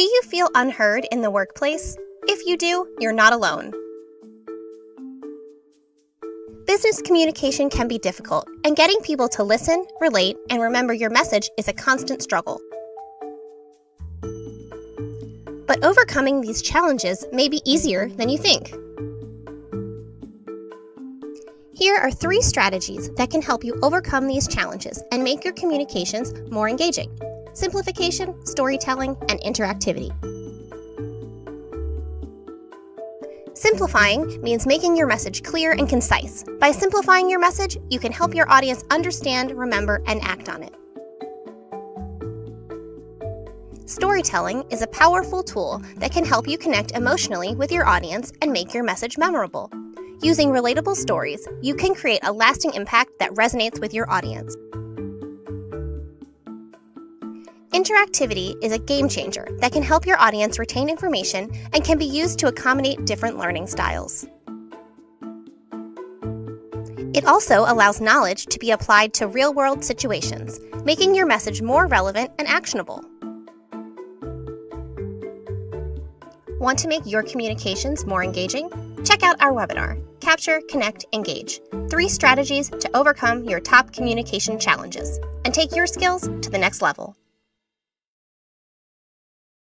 Do you feel unheard in the workplace? If you do, you're not alone. Business communication can be difficult, and getting people to listen, relate, and remember your message is a constant struggle. But overcoming these challenges may be easier than you think. Here are 3 strategies that can help you overcome these challenges and make your communications more engaging: simplification, storytelling, and interactivity. Simplifying means making your message clear and concise. By simplifying your message, you can help your audience understand, remember, and act on it. Storytelling is a powerful tool that can help you connect emotionally with your audience and make your message memorable. Using relatable stories, you can create a lasting impact that resonates with your audience. Interactivity is a game changer that can help your audience retain information and can be used to accommodate different learning styles. It also allows knowledge to be applied to real-world situations, making your message more relevant and actionable. Want to make your communications more engaging? Check out our webinar, Capture, Connect, Engage: 3 strategies to overcome your top communication challenges, and take your skills to the next level.